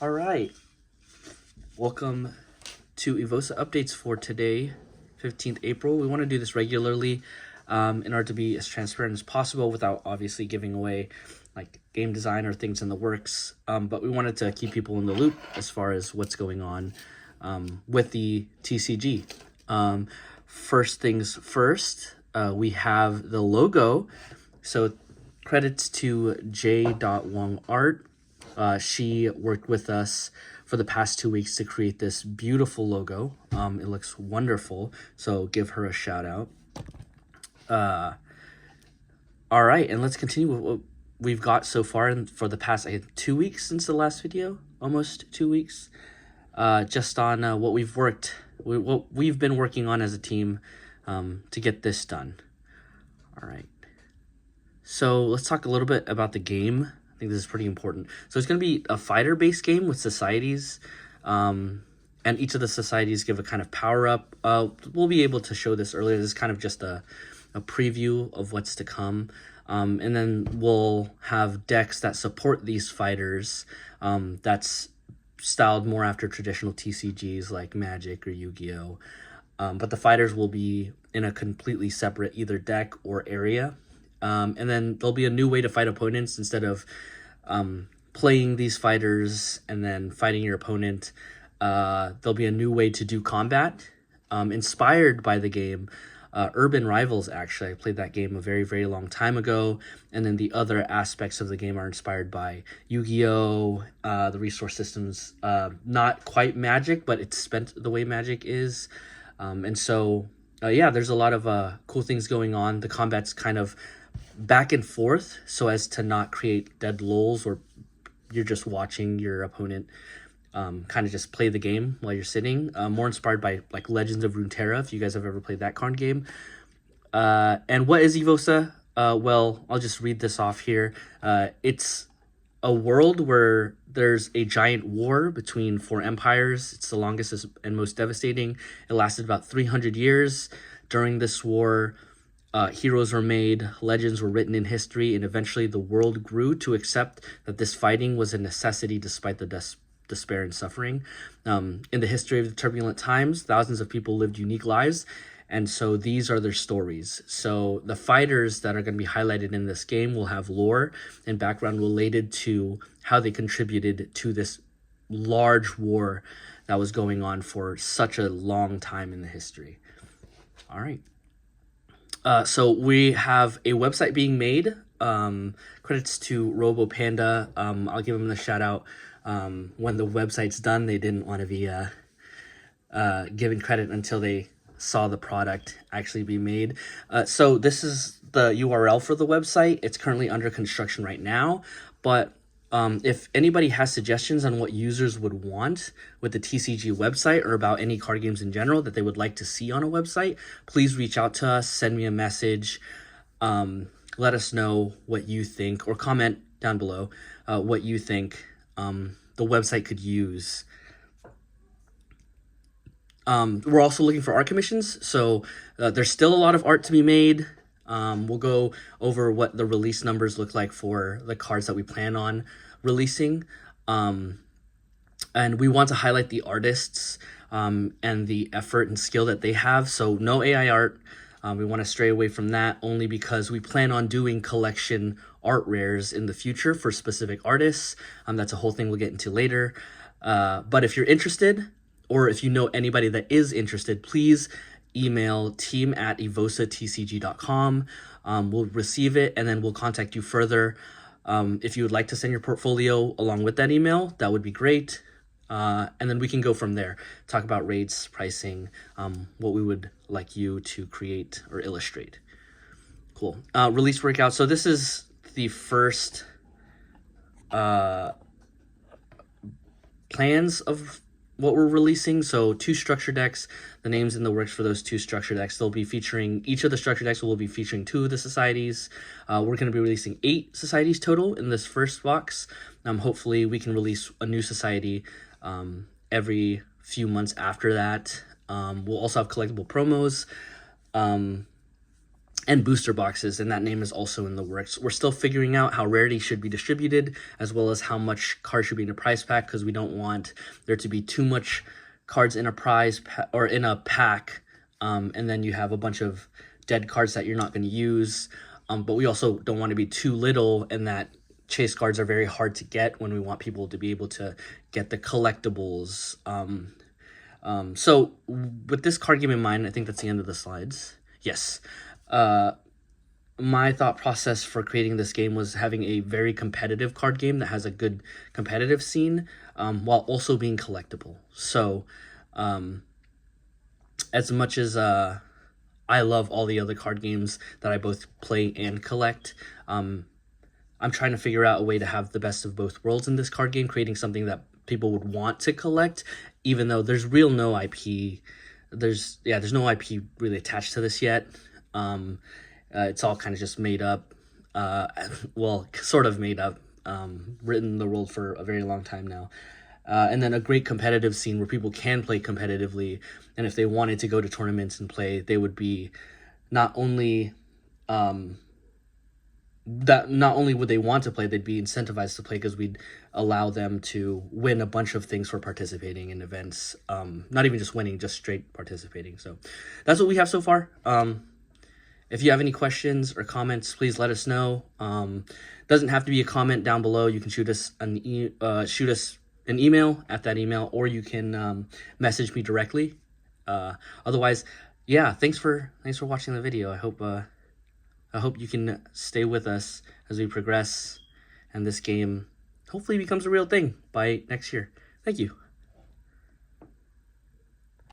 All right. Welcome to Evosa updates for today, 15th April. We want to do this regularly in order to be as transparent as possible without obviously giving away like game design or things in the works. But we wanted to keep people in the loop as far as what's going on with the TCG. First things first, we have the logo. So credits to J.Wong Art. She worked with us for the past 2 weeks to create this beautiful logo. It looks wonderful, so give her a shout out. All right, and let's continue with what we've got so far for the past 2 weeks since the last video, almost 2 weeks. Just on what we've been working on as a team to get this done. All right. So let's talk a little bit about the game. I think this is pretty important. So it's going to be a fighter-based game with societies, and each of the societies give a kind of power-up. We'll be able to show this earlier. This is kind of just a preview of what's to come. And then we'll have decks that support these fighters that's styled more after traditional TCGs like Magic or Yu-Gi-Oh! But the fighters will be in a completely separate either deck or area. And then there'll be a new way to fight opponents instead of playing these fighters and then fighting your opponent. There'll be a new way to do combat inspired by the game Urban Rivals. Actually, I played that game a very, very long time ago. And then the other aspects of the game are inspired by Yu-Gi-Oh! The resource systems, not quite Magic, but it's spent the way Magic is. And so, yeah, there's a lot of cool things going on. The combat's kind of back and forth so as to not create dead lulls or you're just watching your opponent kind of just play the game while you're sitting. More inspired by like Legends of Runeterra, if you guys have ever played that card game. And what is Evosa? Well, I'll just read this off here. It's a world where there's a giant war between 4 empires. It's the longest and most devastating. It lasted about 300 years. During this war, heroes were made, legends were written in history, and eventually the world grew to accept that this fighting was a necessity despite the despair and suffering. In the history of the turbulent times, thousands of people lived unique lives, and so these are their stories. So the fighters that are going to be highlighted in this game will have lore and background related to how they contributed to this large war that was going on for such a long time in the history. All right. So we have a website being made. Credits to RoboPanda. I'll give them the shout out. When the website's done, they didn't want to be given credit until they saw the product actually be made. So this is the URL for the website. It's currently under construction right now, but if anybody has suggestions on what users would want with the TCG website or about any card games in general that they would like to see on a website, please reach out to us, send me a message, let us know what you think, or comment down below what you think the website could use. We're also looking for art commissions, so there's still a lot of art to be made. We'll go over what the release numbers look like for the cards that we plan on releasing. And we want to highlight the artists and the effort and skill that they have. So no AI art. We want to stray away from that only because we plan on doing collection art rares in the future for specific artists. That's a whole thing we'll get into later. But if you're interested, or if you know anybody that is interested, please email team@EvosaTCG.com. We'll receive it and then we'll contact you further. If you would like to send your portfolio along with that email, that would be great. And then we can go from there, talk about rates, pricing, what we would like you to create or illustrate. Cool. Release workout. So this is the first plans of what we're releasing. So 2 structure decks, the names in the works for those 2 structure decks. They'll be featuring, each of the structure decks will be featuring 2 of the societies. We're going to be releasing 8 societies total in this first box. Hopefully we can release a new society every few months after that. We'll also have collectible promos. and booster boxes, and that name is also in the works. We're still figuring out how rarity should be distributed, as well as how much cards should be in a prize pack, because we don't want there to be too much cards in a prize or in a pack, and then you have a bunch of dead cards that you're not going to use. But we also don't want to be too little, and that chase cards are very hard to get when we want people to be able to get the collectibles. So with this card game in mind, I think that's the end of the slides. Yes. My thought process for creating this game was having a very competitive card game that has a good competitive scene, while also being collectible. So as much as I love all the other card games that I both play and collect, I'm trying to figure out a way to have the best of both worlds in this card game, creating something that people would want to collect, even though there's no IP. There's no IP really attached to this yet. It's all kind of just made up, well, sort of made up, written in the world for a very long time now. And then a great competitive scene where people can play competitively, and if they wanted to go to tournaments and play, they would be not only would they want to play, they'd be incentivized to play, because we'd allow them to win a bunch of things for participating in events. Not even just winning, just straight participating. So that's what we have so far. If you have any questions or comments, please let us know. Doesn't have to be a comment down below. You can shoot us an email at that email, or you can message me directly. Otherwise, yeah, thanks for watching the video. I hope you can stay with us as we progress, and this game hopefully becomes a real thing by next year. Thank you.